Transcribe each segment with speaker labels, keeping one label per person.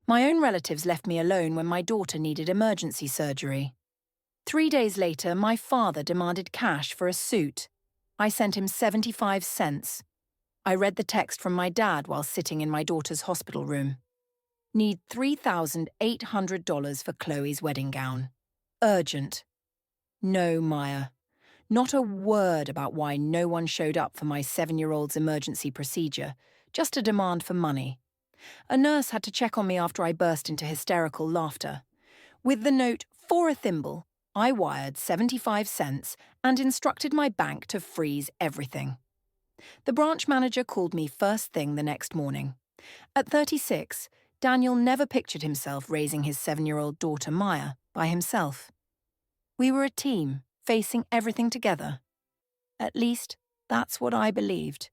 Speaker 1: My own relatives left me alone when my daughter needed emergency surgery. 3 days later, my father demanded cash for a suit. I sent him 75 cents. I read the text from my dad while sitting in my daughter's hospital room. Need $3,800 for Chloe's wedding gown. Urgent. No, Maya. Not a word about why no one showed up for my 7-year-old's emergency procedure, just a demand for money. A nurse had to check on me after I burst into hysterical laughter. With the note, "For a thimble," I wired 75 cents and instructed my bank to freeze everything. The branch manager called me first thing the next morning. At 36, Daniel never pictured himself raising his 7-year-old daughter Maya by himself. We were a team, facing everything together. At least, that's what I believed.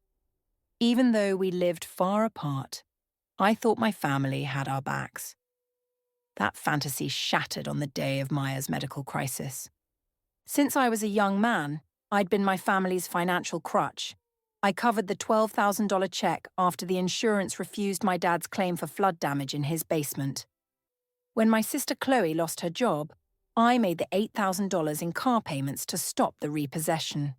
Speaker 1: Even though we lived far apart, I thought my family had our backs. That fantasy shattered on the day of Maya's medical crisis. Since I was a young man, I'd been my family's financial crutch. I covered the $12,000 check after the insurance refused my dad's claim for flood damage in his basement. When my sister Chloe lost her job, I made the $8,000 in car payments to stop the repossession.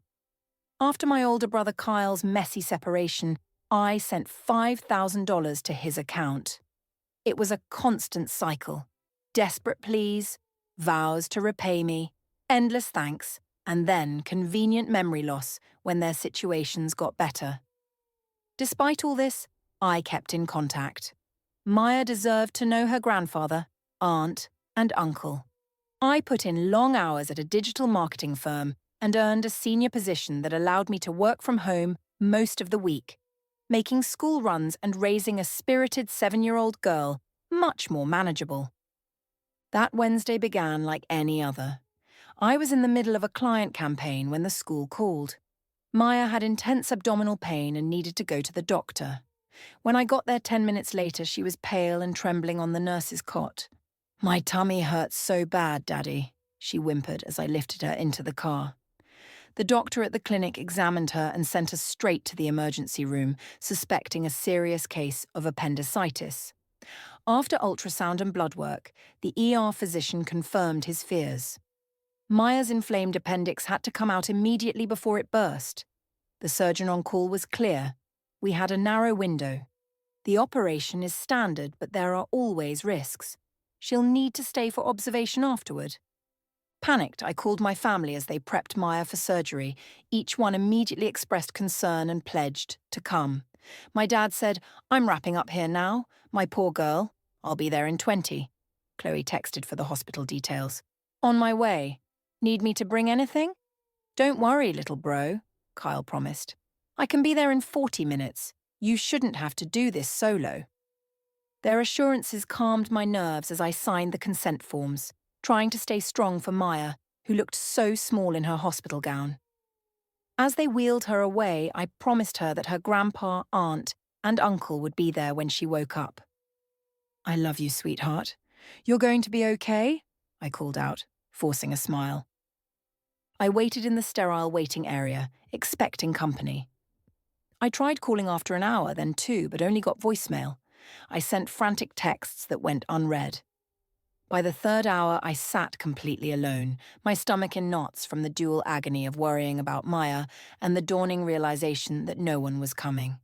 Speaker 1: After my older brother Kyle's messy separation, I sent $5,000 to his account. It was a constant cycle. Desperate pleas, vows to repay me, endless thanks, and then convenient memory loss when their situations got better. Despite all this, I kept in contact. Maya deserved to know her grandfather, aunt, and uncle. I put in long hours at a digital marketing firm and earned a senior position that allowed me to work from home most of the week, making school runs and raising a spirited 7-year-old girl much more manageable. That Wednesday began like any other. I was in the middle of a client campaign when the school called. Maya had intense abdominal pain and needed to go to the doctor. When I got there 10 minutes later, she was pale and trembling on the nurse's cot. "My tummy hurts so bad, Daddy," she whimpered as I lifted her into the car. The doctor at the clinic examined her and sent her straight to the emergency room, suspecting a serious case of appendicitis. After ultrasound and blood work, the ER physician confirmed his fears. Maya's inflamed appendix had to come out immediately before it burst. The surgeon on call was clear. We had a narrow window. The operation is standard, but there are always risks. She'll need to stay for observation afterward. Panicked, I called my family as they prepped Maya for surgery. Each one immediately expressed concern and pledged to come. My dad said, "I'm wrapping up here now. My poor girl. I'll be there in 20. Chloe texted for the hospital details. "On my way. Need me to bring anything?" "Don't worry, little bro," Kyle promised. "I can be there in 40 minutes. You shouldn't have to do this solo." Their assurances calmed my nerves as I signed the consent forms, trying to stay strong for Maya, who looked so small in her hospital gown. As they wheeled her away, I promised her that her grandpa, aunt, and uncle would be there when she woke up. "I love you, sweetheart. You're going to be okay?" I called out, forcing a smile. I waited in the sterile waiting area, expecting company. I tried calling after an hour, then 2, but only got voicemail. I sent frantic texts that went unread. By the 3rd hour, I sat completely alone, my stomach in knots from the dual agony of worrying about Maya and the dawning realization that no one was coming.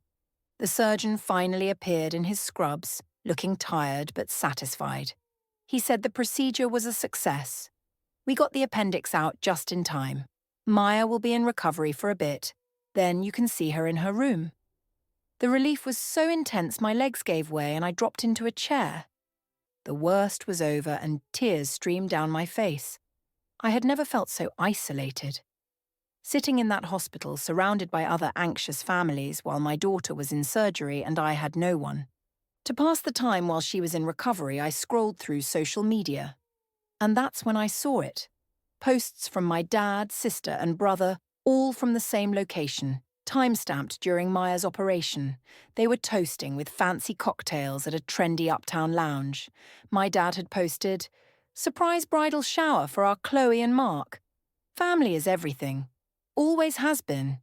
Speaker 1: The surgeon finally appeared in his scrubs, looking tired but satisfied. He said the procedure was a success. We got the appendix out just in time. Maya will be in recovery for a bit. Then you can see her in her room. The relief was so intense my legs gave way and I dropped into a chair. The worst was over and tears streamed down my face. I had never felt so isolated. Sitting in that hospital, surrounded by other anxious families while my daughter was in surgery and I had no one. To pass the time while she was in recovery, I scrolled through social media. And that's when I saw it. Posts from my dad, sister, and brother, all from the same location, time-stamped during Maya's operation. They were toasting with fancy cocktails at a trendy uptown lounge. My dad had posted, "Surprise bridal shower for our Chloe and Mark. Family is everything. Always has been."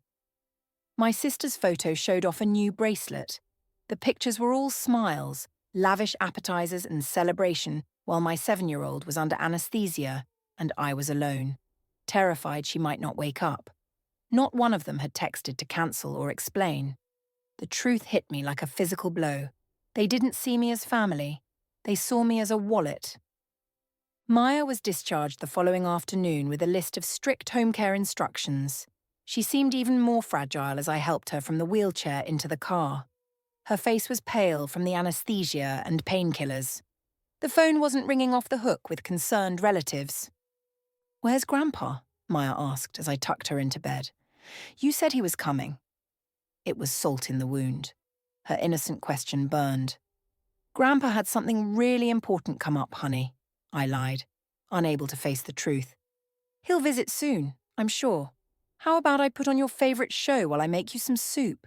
Speaker 1: My sister's photo showed off a new bracelet. The pictures were all smiles, lavish appetizers and celebration while my 7-year-old was under anesthesia and I was alone, terrified she might not wake up. Not one of them had texted to cancel or explain. The truth hit me like a physical blow. They didn't see me as family. They saw me as a wallet. Maya was discharged the following afternoon with a list of strict home care instructions. She seemed even more fragile as I helped her from the wheelchair into the car. Her face was pale from the anesthesia and painkillers. The phone wasn't ringing off the hook with concerned relatives. "Where's Grandpa?" Maya asked as I tucked her into bed. "You said he was coming." It was salt in the wound. Her innocent question burned. "Grandpa had something really important come up, honey," I lied, unable to face the truth. "He'll visit soon, I'm sure. How about I put on your favorite show while I make you some soup?"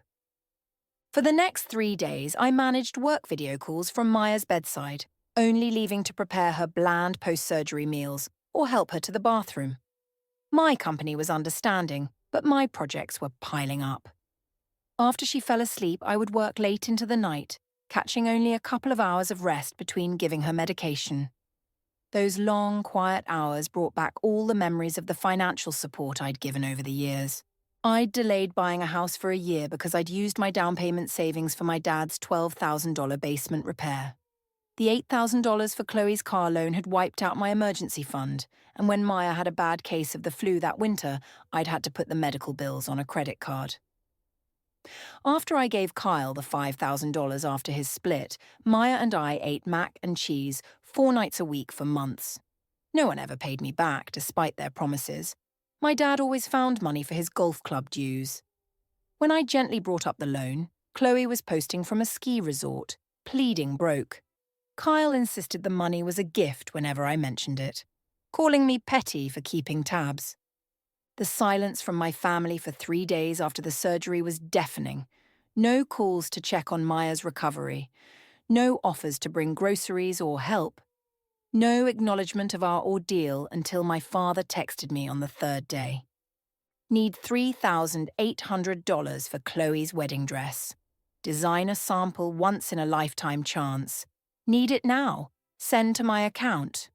Speaker 1: For the next 3 days, I managed work video calls from Maya's bedside, only leaving to prepare her bland post-surgery meals or help her to the bathroom. My company was understanding, but my projects were piling up. After she fell asleep, I would work late into the night, catching only a couple of hours of rest between giving her medication. Those long, quiet hours brought back all the memories of the financial support I'd given over the years. I'd delayed buying a house for a year because I'd used my down payment savings for my dad's $12,000 basement repair. The $8,000 for Chloe's car loan had wiped out my emergency fund, and when Maya had a bad case of the flu that winter, I'd had to put the medical bills on a credit card. After I gave Kyle the $5,000 after his split, Maya and I ate mac and cheese 4 nights a week for months. No one ever paid me back, despite their promises. My dad always found money for his golf club dues. When I gently brought up the loan, Chloe was posting from a ski resort, pleading broke. Kyle insisted the money was a gift whenever I mentioned it, calling me petty for keeping tabs. The silence from my family for 3 days after the surgery was deafening. No calls to check on Maya's recovery. No offers to bring groceries or help. No acknowledgement of our ordeal until my father texted me on the 3rd day. "Need $3,800 for Chloe's wedding dress. Designer sample once-in-a-lifetime chance. Need it now. Send to my account."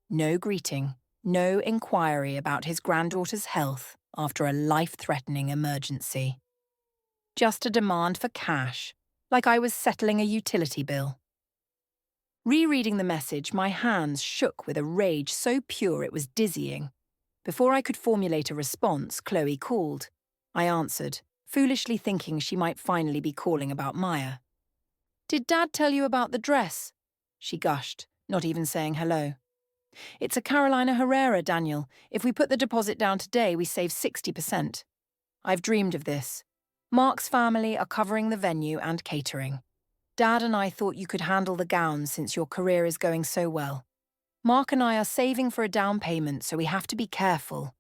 Speaker 1: No greeting, no inquiry about his granddaughter's health after a life-threatening emergency. Just a demand for cash, like I was settling a utility bill. Rereading the message, my hands shook with a rage so pure it was dizzying. Before I could formulate a response, Chloe called. I answered, foolishly thinking she might finally be calling about Maya. "Did Dad tell you about the dress?" she gushed, not even saying hello. "It's a Carolina Herrera, Daniel. If we put the deposit down today, we save 60%. I've dreamed of this. Mark's family are covering the venue and catering. Dad and I thought you could handle the gowns since your career is going so well. Mark and I are saving for a down payment, so we have to be careful."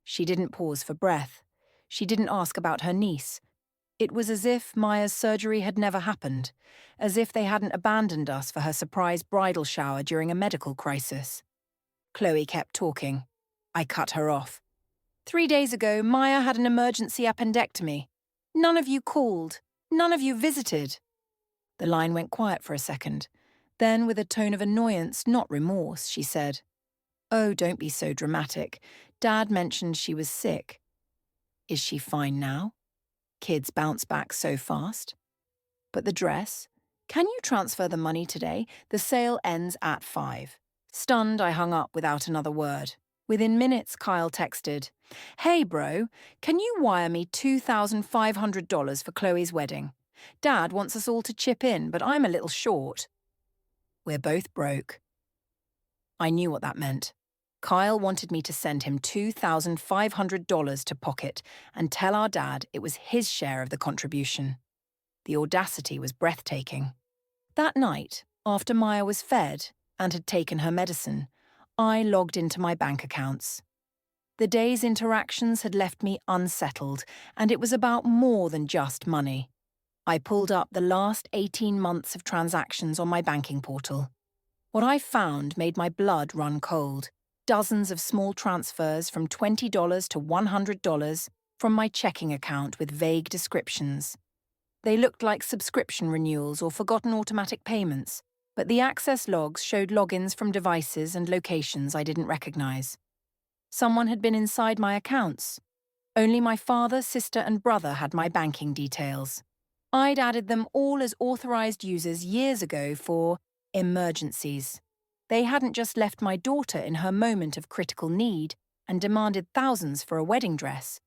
Speaker 1: She didn't pause for breath. She didn't ask about her niece. It was as if Maya's surgery had never happened, as if they hadn't abandoned us for her surprise bridal shower during a medical crisis. Chloe kept talking. I cut her off. 3 days ago, Maya had an emergency appendectomy. None of you called. None of you visited." The line went quiet for a second. Then, with a tone of annoyance, not remorse, she said, "Oh, don't be so dramatic. Dad mentioned she was sick." "Is she fine now? Kids bounce back so fast." "But the dress? Can you transfer the money today? The sale ends at 5. Stunned, I hung up without another word. Within minutes, Kyle texted, "Hey, bro, can you wire me $2,500 for Chloe's wedding? Dad wants us all to chip in, but I'm a little short." We're both broke. I knew what that meant. Kyle wanted me to send him $2,500 to pocket and tell our dad it was his share of the contribution. The audacity was breathtaking. That night, after Maya was fed and had taken her medicine, I logged into my bank accounts. The day's interactions had left me unsettled, and it was about more than just money. I pulled up the last 18 months of transactions on my banking portal. What I found made my blood run cold. Dozens of small transfers from $20 to $100 from my checking account with vague descriptions. They looked like subscription renewals or forgotten automatic payments, but the access logs showed logins from devices and locations I didn't recognize. Someone had been inside my accounts. Only my father, sister, and brother had my banking details. I'd added them all as authorized users years ago for emergencies. They hadn't just left my daughter in her moment of critical need and demanded thousands for a wedding dress.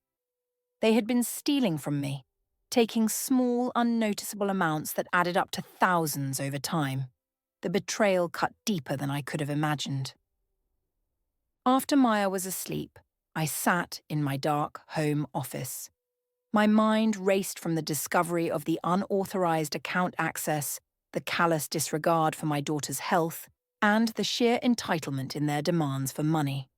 Speaker 1: They had been stealing from me, taking small, unnoticeable amounts that added up to thousands over time. The betrayal cut deeper than I could have imagined. After Maya was asleep, I sat in my dark home office. My mind raced from the discovery of the unauthorized account access, the callous disregard for my daughter's health, and the sheer entitlement in their demands for money.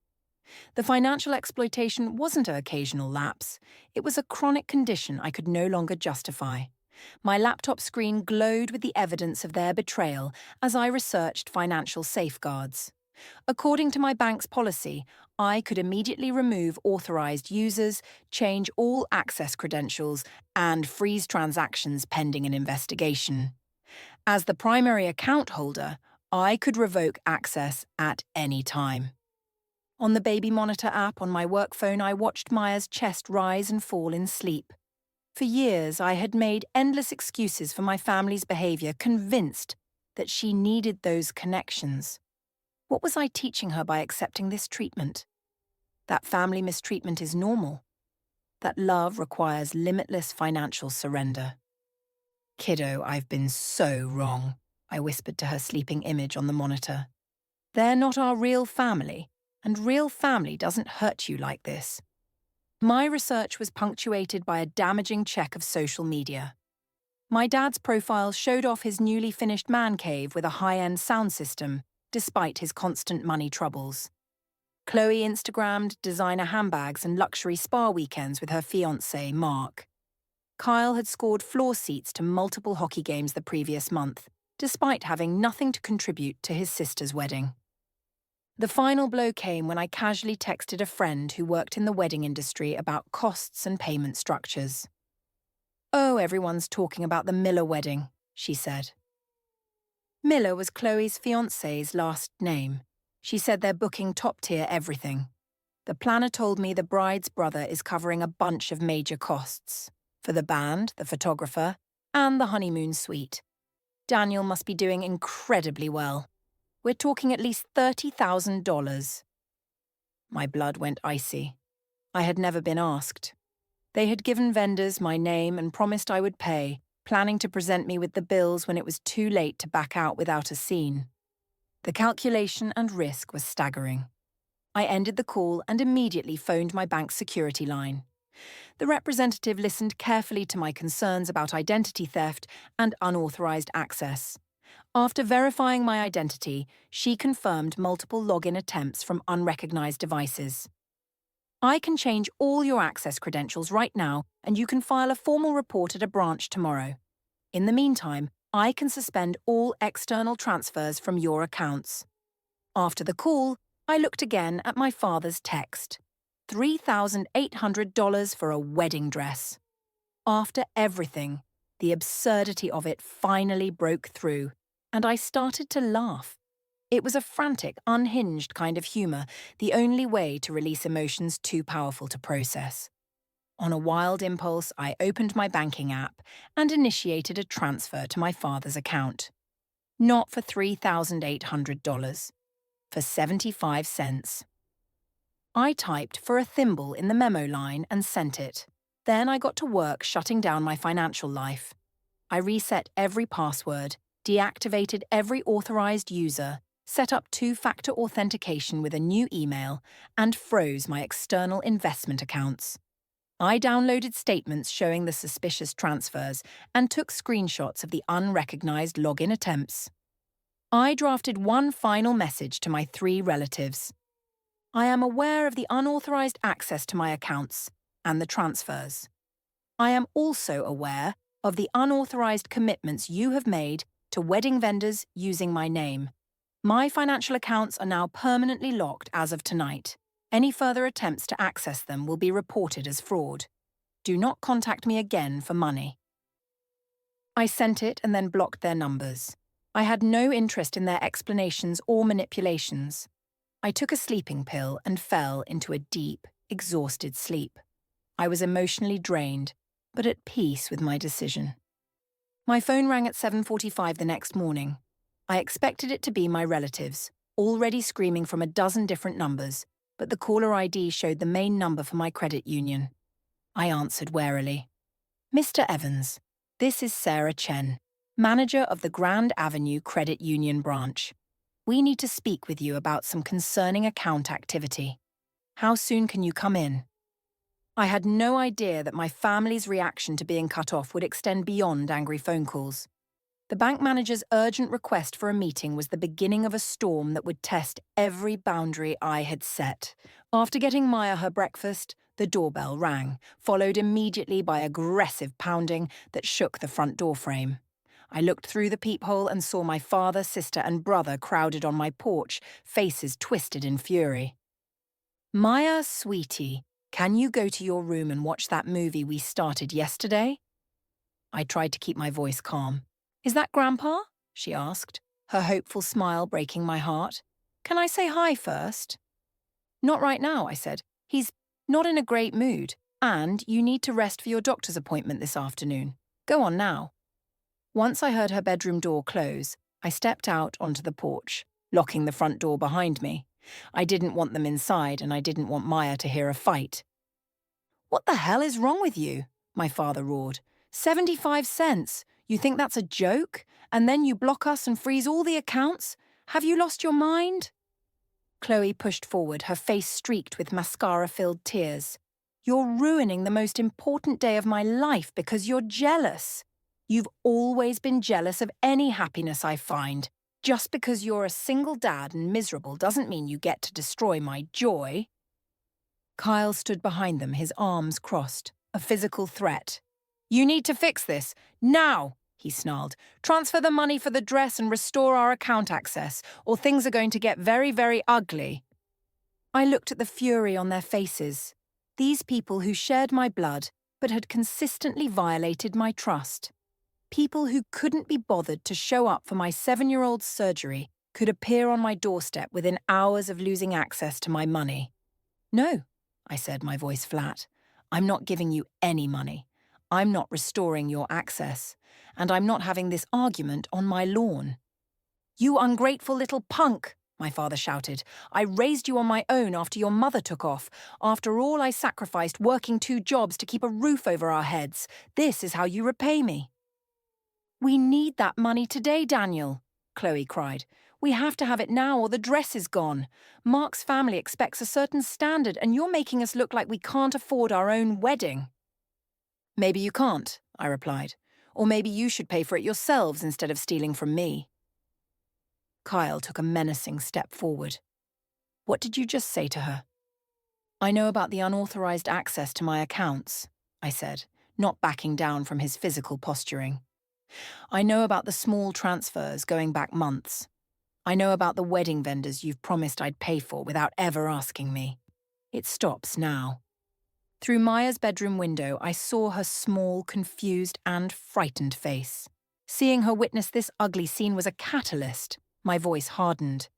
Speaker 1: The financial exploitation wasn't an occasional lapse. It was a chronic condition I could no longer justify. My laptop screen glowed with the evidence of their betrayal as I researched financial safeguards. According to my bank's policy, I could immediately remove authorized users, change all access credentials, and freeze transactions pending an investigation. As the primary account holder, I could revoke access at any time. On the baby monitor app on my work phone, I watched Maya's chest rise and fall in sleep. For years, I had made endless excuses for my family's behavior, convinced that she needed those connections. What was I teaching her by accepting this treatment? That family mistreatment is normal. That love requires limitless financial surrender. Kiddo, I've been so wrong, I whispered to her sleeping image on the monitor. They're not our real family, and real family doesn't hurt you like this. My research was punctuated by a damaging check of social media. My dad's profile showed off his newly finished man cave with a high-end sound system, despite his constant money troubles. Chloe Instagrammed designer handbags and luxury spa weekends with her fiancé, Mark. Kyle had scored floor seats to multiple hockey games the previous month, despite having nothing to contribute to his sister's wedding. The final blow came when I casually texted a friend who worked in the wedding industry about costs and payment structures. "Oh, everyone's talking about the Miller wedding," she said. Miller was Chloe's fiancé's last name. She said they're booking top-tier everything. The planner told me the bride's brother is covering a bunch of major costs. For the band, the photographer, and the honeymoon suite. Daniel must be doing incredibly well. We're talking at least $30,000. My blood went icy. I had never been asked. They had given vendors my name and promised I would pay, planning to present me with the bills when it was too late to back out without a scene. The calculation and risk was staggering. I ended the call and immediately phoned my bank's security line. The representative listened carefully to my concerns about identity theft and unauthorized access. After verifying my identity, she confirmed multiple login attempts from unrecognized devices. "I can change all your access credentials right now, and you can file a formal report at a branch tomorrow. In the meantime, I can suspend all external transfers from your accounts." After the call, I looked again at my father's text. $3,800 for a wedding dress. After everything, the absurdity of it finally broke through, and I started to laugh. It was a frantic, unhinged kind of humor, the only way to release emotions too powerful to process. On a wild impulse, I opened my banking app and initiated a transfer to my father's account. Not for $3,800, for 75 cents. I typed for a thimble in the memo line and sent it. Then I got to work shutting down my financial life. I reset every password, deactivated every authorized user, set up two-factor authentication with a new email, and froze my external investment accounts. I downloaded statements showing the suspicious transfers and took screenshots of the unrecognized login attempts. I drafted one final message to my 3 relatives. I am aware of the unauthorized access to my accounts and the transfers. I am also aware of the unauthorized commitments you have made to wedding vendors using my name. My financial accounts are now permanently locked as of tonight. Any further attempts to access them will be reported as fraud. Do not contact me again for money. I sent it and then blocked their numbers. I had no interest in their explanations or manipulations. I took a sleeping pill and fell into a deep, exhausted sleep. I was emotionally drained, but at peace with my decision. My phone rang at 7:45 the next morning. I expected it to be my relatives, already screaming from a dozen different numbers, but the caller ID showed the main number for my credit union. I answered warily. "Mr. Evans, this is Sarah Chen, manager of the Grand Avenue Credit Union branch. We need to speak with you about some concerning account activity. How soon can you come in?" I had no idea that my family's reaction to being cut off would extend beyond angry phone calls. The bank manager's urgent request for a meeting was the beginning of a storm that would test every boundary I had set. After getting Maya her breakfast, the doorbell rang, followed immediately by aggressive pounding that shook the front door frame. I looked through the peephole and saw my father, sister, and brother crowded on my porch, faces twisted in fury. "Maya, sweetie, can you go to your room and watch that movie we started yesterday?" I tried to keep my voice calm. "Is that Grandpa?" she asked, her hopeful smile breaking my heart. "Can I say hi first?" "Not right now," I said. "He's not in a great mood, and you need to rest for your doctor's appointment this afternoon. Go on now." Once I heard her bedroom door close, I stepped out onto the porch, locking the front door behind me. I didn't want them inside, and I didn't want Maya to hear a fight. "What the hell is wrong with you?" my father roared. 75 cents. You think that's a joke? And then you block us and freeze all the accounts? Have you lost your mind?" Chloe pushed forward, her face streaked with mascara-filled tears. "You're ruining the most important day of my life because you're jealous. You've always been jealous of any happiness I find. Just because you're a single dad and miserable doesn't mean you get to destroy my joy." Kyle stood behind them, his arms crossed, a physical threat. "You need to fix this, now," he snarled. "Transfer the money for the dress and restore our account access, or things are going to get very, very ugly." I looked at the fury on their faces. These people who shared my blood, but had consistently violated my trust. People who couldn't be bothered to show up for my 7-year-old's surgery could appear on my doorstep within hours of losing access to my money. "No," I said, my voice flat. "I'm not giving you any money. I'm not restoring your access. And I'm not having this argument on my lawn." "You ungrateful little punk," my father shouted. "I raised you on my own after your mother took off. After all I sacrificed working 2 jobs to keep a roof over our heads. This is how you repay me." "We need that money today, Daniel," Chloe cried. "We have to have it now or the dress is gone. Mark's family expects a certain standard and you're making us look like we can't afford our own wedding." "Maybe you can't," I replied. "Or maybe you should pay for it yourselves instead of stealing from me." Kyle took a menacing step forward. "What did you just say to her?" "I know about the unauthorized access to my accounts," I said, not backing down from his physical posturing. "I know about the small transfers going back months. I know about the wedding vendors you've promised I'd pay for without ever asking me. It stops now." Through Maya's bedroom window, I saw her small, confused and frightened face. Seeing her witness this ugly scene was a catalyst. My voice hardened.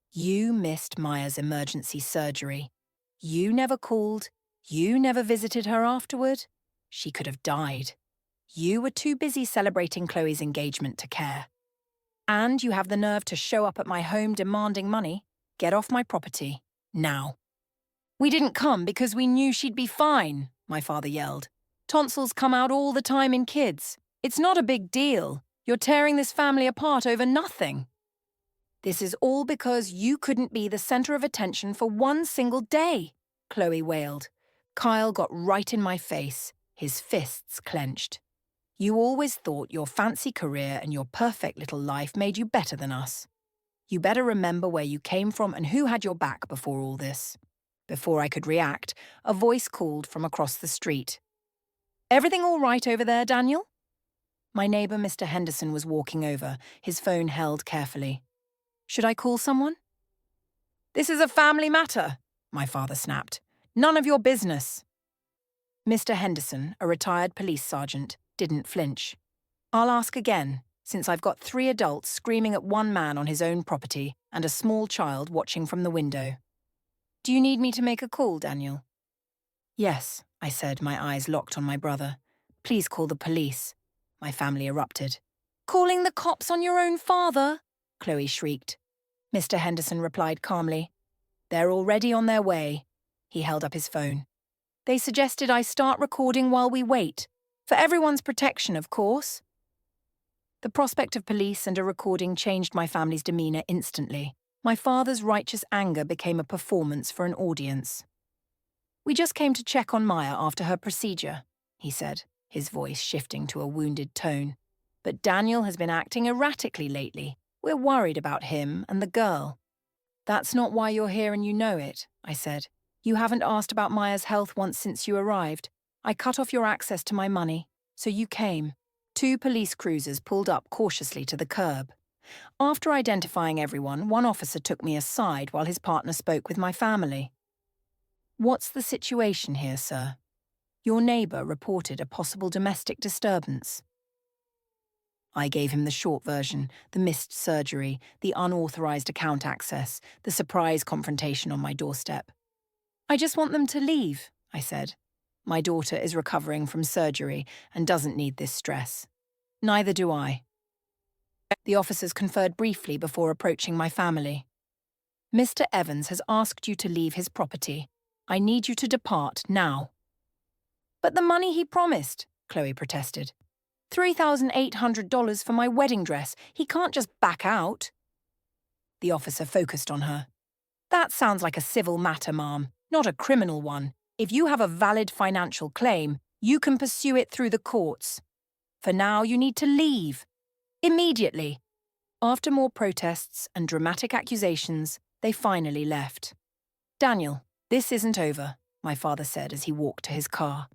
Speaker 1: "You missed Maya's emergency surgery. You never called. You never visited her afterward. She could have died. You were too busy celebrating Chloe's engagement to care. And you have the nerve to show up at my home demanding money. Get off my property. Now." "We didn't come because we knew she'd be fine," my father yelled. "Tonsils come out all the time in kids. It's not a big deal. You're tearing this family apart over nothing." "This is all because you couldn't be the center of attention for one single day," Chloe wailed. Kyle got right in my face, his fists clenched. "You always thought your fancy career and your perfect little life made you better than us. You better remember where you came from and who had your back before all this." Before I could react, a voice called from across the street. "Everything all right over there, Daniel?" My neighbor, Mr. Henderson, was walking over, his phone held carefully. "Should I call someone?" "This is a family matter," my father snapped. "None of your business." Mr. Henderson, a retired police sergeant, didn't flinch. I'll ask again, since I've got 3 adults screaming at one man on his own property and a small child watching from the window. Do you need me to make a call, Daniel? Yes, I said, my eyes locked on my brother. Please call the police. My family erupted. Calling the cops on your own father? Chloe shrieked. Mr. Henderson replied calmly. They're already on their way. He held up his phone. They suggested I start recording while we wait. For everyone's protection, of course. The prospect of police and a recording changed my family's demeanour instantly. My father's righteous anger became a performance for an audience. We just came to check on Maya after her procedure, he said, his voice shifting to a wounded tone. But Daniel has been acting erratically lately. We're worried about him and the girl. That's not why you're here and you know it, I said. You haven't asked about Maya's health once since you arrived. I cut off your access to my money, so you came. 2 police cruisers pulled up cautiously to the curb. After identifying everyone, one officer took me aside while his partner spoke with my family. What's the situation here, sir? Your neighbour reported a possible domestic disturbance. I gave him the short version, the missed surgery, the unauthorized account access, the surprise confrontation on my doorstep. I just want them to leave, I said. My daughter is recovering from surgery and doesn't need this stress. Neither do I. The officers conferred briefly before approaching my family. Mr. Evans has asked you to leave his property. I need you to depart now. But the money he promised, Chloe protested. $3,800 for my wedding dress. He can't just back out. The officer focused on her. That sounds like a civil matter, ma'am, not a criminal one. If you have a valid financial claim, you can pursue it through the courts. For now, you need to leave. Immediately. After more protests and dramatic accusations, they finally left. Daniel, this isn't over, my father said as he walked to his car.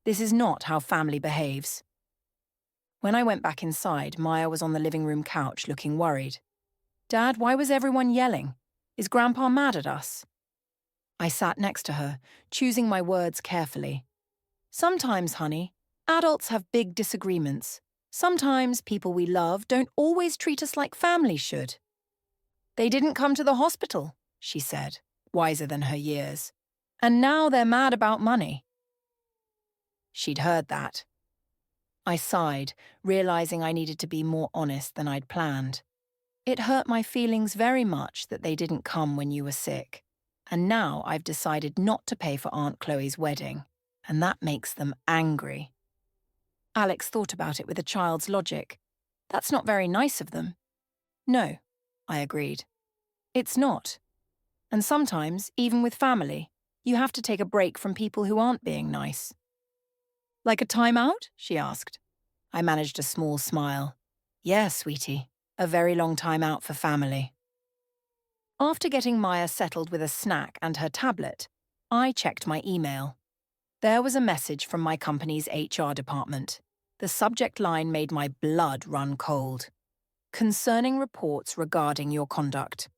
Speaker 1: This is not how family behaves. When I went back inside, Maya was on the living room couch looking worried. Dad, why was everyone yelling? Is Grandpa mad at us? I sat next to her, choosing my words carefully. Sometimes, honey, adults have big disagreements. Sometimes people we love don't always treat us like family should. They didn't come to the hospital, she said, wiser than her years. And now they're mad about money. She'd heard that. I sighed, realizing I needed to be more honest than I'd planned. It hurt my feelings very much that they didn't come when you were sick. And now I've decided not to pay for Aunt Chloe's wedding, and that makes them angry. Alex thought about it with a child's logic. That's not very nice of them. No, I agreed. It's not. And sometimes, even with family, you have to take a break from people who aren't being nice. Like a timeout? She asked. I managed a small smile. Yeah, sweetie, a very long time out for family. After getting Maya settled with a snack and her tablet, I checked my email. There was a message from my company's HR department. The subject line made my blood run cold. Concerning reports regarding your conduct.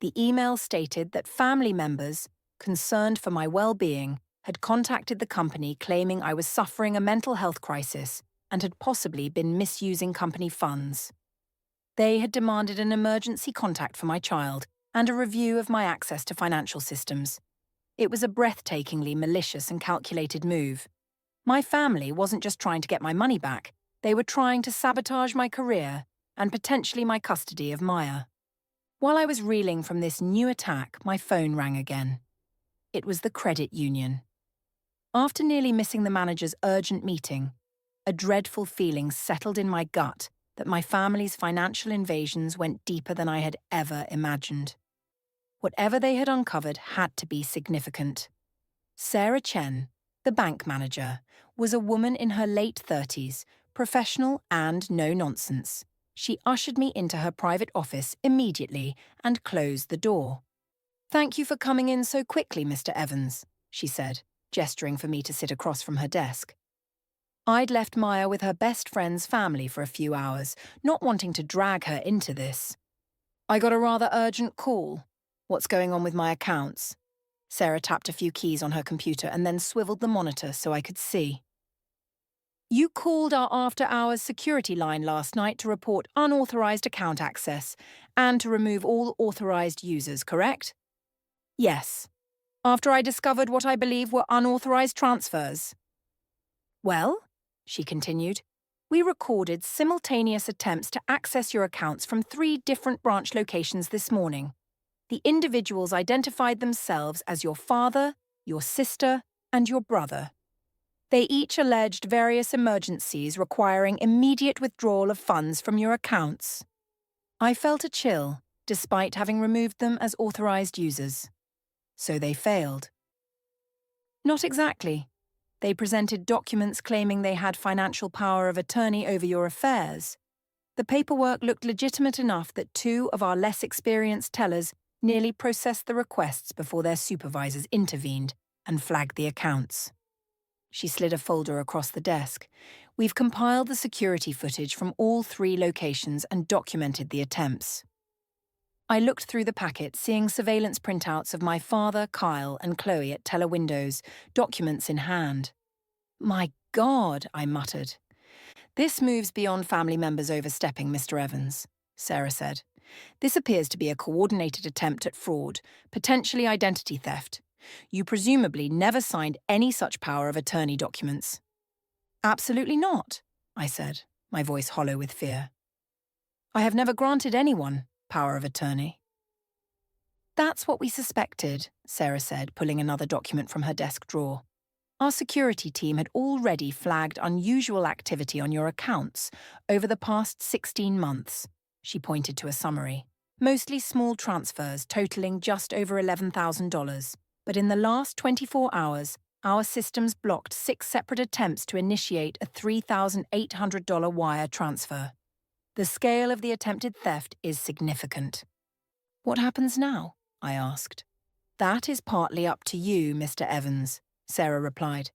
Speaker 1: The email stated that family members, concerned for my well-being, had contacted the company claiming I was suffering a mental health crisis and had possibly been misusing company funds. They had demanded an emergency contact for my child and a review of my access to financial systems. It was a breathtakingly malicious and calculated move. My family wasn't just trying to get my money back, they were trying to sabotage my career and potentially my custody of Maya. While I was reeling from this new attack, my phone rang again. It was the credit union. After nearly missing the manager's urgent meeting, a dreadful feeling settled in my gut that my family's financial invasions went deeper than I had ever imagined. Whatever they had uncovered had to be significant. Sarah Chen, the bank manager, was a woman in her late 30s, professional and no-nonsense. She ushered me into her private office immediately and closed the door. "Thank you for coming in so quickly, Mr. Evans," she said, gesturing for me to sit across from her desk. I'd left Maya with her best friend's family for a few hours, not wanting to drag her into this. "I got a rather urgent call. What's going on with my accounts?" Sarah tapped a few keys on her computer and then swiveled the monitor so I could see. You called our after-hours security line last night to report unauthorized account access and to remove all authorized users, correct? Yes. After I discovered what I believe were unauthorized transfers. Well, she continued, we recorded simultaneous attempts to access your accounts from 3 different branch locations this morning. The individuals identified themselves as your father, your sister, and your brother. They each alleged various emergencies requiring immediate withdrawal of funds from your accounts. I felt a chill, despite having removed them as authorized users. So they failed. Not exactly. They presented documents claiming they had financial power of attorney over your affairs. The paperwork looked legitimate enough that 2 of our less experienced tellers nearly processed the requests before their supervisors intervened and flagged the accounts. She slid a folder across the desk. We've compiled the security footage from all 3 locations and documented the attempts. I looked through the packet, seeing surveillance printouts of my father, Kyle, and Chloe at teller windows, documents in hand. My God, I muttered. This moves beyond family members overstepping, Mr. Evans, Sarah said. This appears to be a coordinated attempt at fraud, potentially identity theft. You presumably never signed any such power of attorney documents. Absolutely not, I said, my voice hollow with fear. I have never granted anyone power of attorney. That's what we suspected, Sarah said, pulling another document from her desk drawer. Our security team had already flagged unusual activity on your accounts over the past 16 months, she pointed to a summary. Mostly small transfers totaling just over $11,000. But in the last 24 hours, our systems blocked 6 separate attempts to initiate a $3,800 wire transfer. The scale of the attempted theft is significant. What happens now? I asked. That is partly up to you, Mr. Evans, Sarah replied.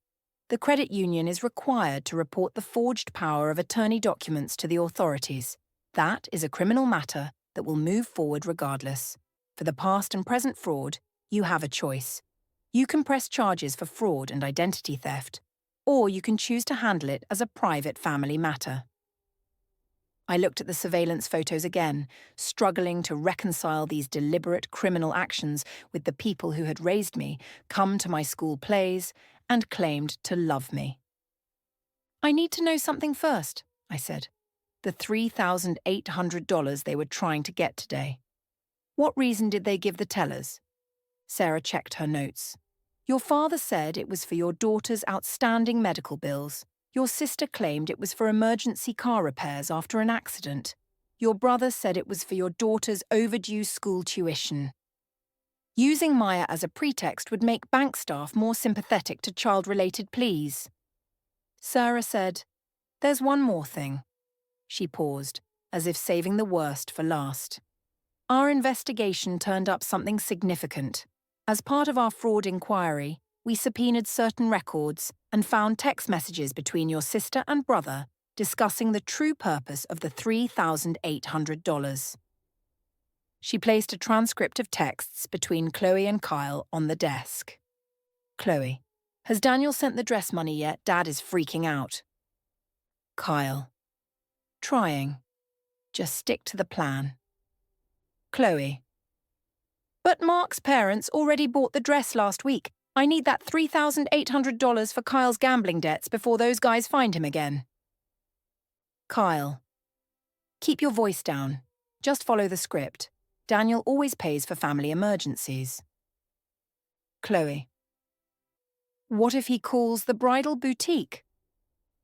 Speaker 1: The credit union is required to report the forged power of attorney documents to the authorities. That is a criminal matter that will move forward regardless. For the past and present fraud, you have a choice. You can press charges for fraud and identity theft, or you can choose to handle it as a private family matter. I looked at the surveillance photos again, struggling to reconcile these deliberate criminal actions with the people who had raised me, come to my school plays, and claimed to love me. I need to know something first, I said. The $3,800 they were trying to get today. What reason did they give the tellers? Sarah checked her notes. Your father said it was for your daughter's outstanding medical bills. Your sister claimed it was for emergency car repairs after an accident. Your brother said it was for your daughter's overdue school tuition. Using Maya as a pretext would make bank staff more sympathetic to child-related pleas. Sarah said, "There's one more thing." She paused, as if saving the worst for last. Our investigation turned up something significant. As part of our fraud inquiry, we subpoenaed certain records and found text messages between your sister and brother discussing the true purpose of the $3,800. She placed a transcript of texts between Chloe and Kyle on the desk. Chloe, has Daniel sent the dress money yet? Dad is freaking out. Kyle, trying. Just stick to the plan. Chloe, but Mark's parents already bought the dress last week. I need that $3,800 for Kyle's gambling debts before those guys find him again. Kyle, keep your voice down. Just follow the script. Daniel always pays for family emergencies. Chloe, what if he calls the bridal boutique?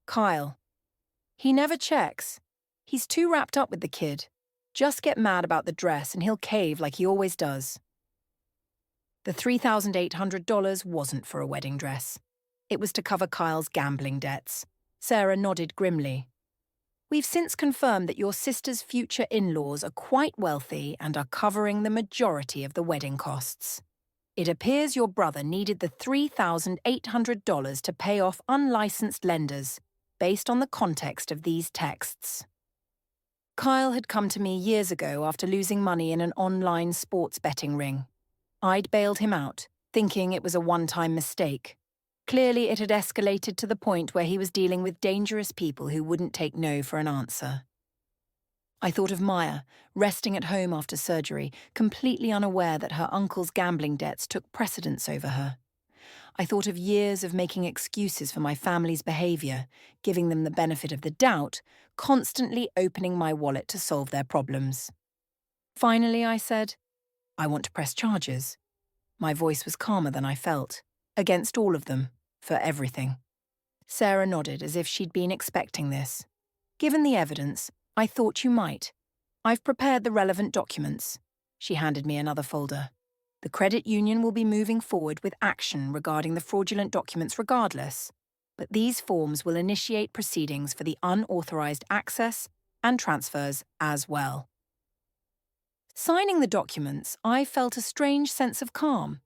Speaker 1: Kyle, he never checks. He's too wrapped up with the kid. Just get mad about the dress and he'll cave like he always does. The $3,800 wasn't for a wedding dress. It was to cover Kyle's gambling debts. Sarah nodded grimly. We've since confirmed that your sister's future in-laws are quite wealthy and are covering the majority of the wedding costs. It appears your brother needed the $3,800 to pay off unlicensed lenders, based on the context of these texts. Kyle had come to me years ago after losing money in an online sports betting ring. I'd bailed him out, thinking it was a one-time mistake. Clearly, it had escalated to the point where he was dealing with dangerous people who wouldn't take no for an answer. I thought of Maya, resting at home after surgery, completely unaware that her uncle's gambling debts took precedence over her. I thought of years of making excuses for my family's behaviour, giving them the benefit of the doubt, constantly opening my wallet to solve their problems. Finally, I said, I want to press charges. My voice was calmer than I felt. Against all of them, for everything. Sarah nodded as if she'd been expecting this. Given the evidence, I thought you might. I've prepared the relevant documents. She handed me another folder. The credit union will be moving forward with action regarding the fraudulent documents regardless, but these forms will initiate proceedings for the unauthorized access and transfers as well. Signing the documents, I felt a strange sense of calm.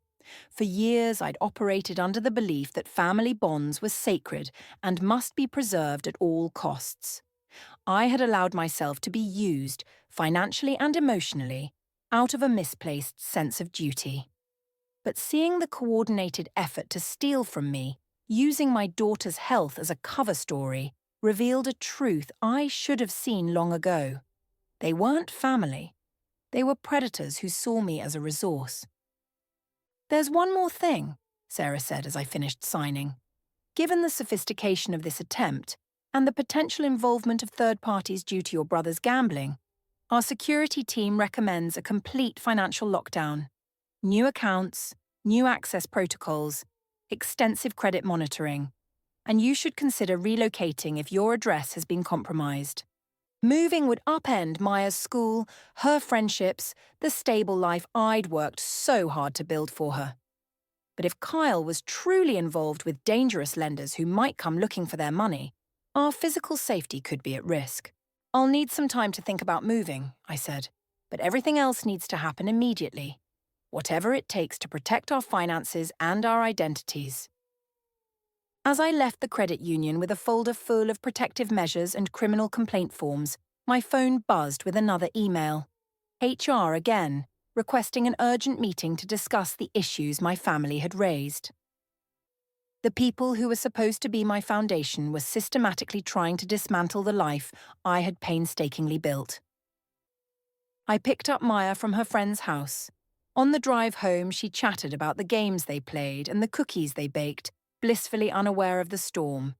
Speaker 1: For years, I'd operated under the belief that family bonds were sacred and must be preserved at all costs. I had allowed myself to be used, financially and emotionally, out of a misplaced sense of duty. But seeing the coordinated effort to steal from me, using my daughter's health as a cover story, revealed a truth I should have seen long ago. They weren't family. They were predators who saw me as a resource. There's one more thing, Sarah said as I finished signing. Given the sophistication of this attempt, and the potential involvement of third parties due to your brother's gambling, our security team recommends a complete financial lockdown. New accounts, new access protocols, extensive credit monitoring, and you should consider relocating if your address has been compromised. Moving would upend Maya's school, her friendships, the stable life I'd worked so hard to build for her. But if Kyle was truly involved with dangerous lenders who might come looking for their money, our physical safety could be at risk. I'll need some time to think about moving, I said, but everything else needs to happen immediately. Whatever it takes to protect our finances and our identities. As I left the credit union with a folder full of protective measures and criminal complaint forms, my phone buzzed with another email. HR again, requesting an urgent meeting to discuss the issues my family had raised. The people who were supposed to be my foundation were systematically trying to dismantle the life I had painstakingly built. I picked up Maya from her friend's house. On the drive home, she chatted about the games they played and the cookies they baked, blissfully unaware of the storm.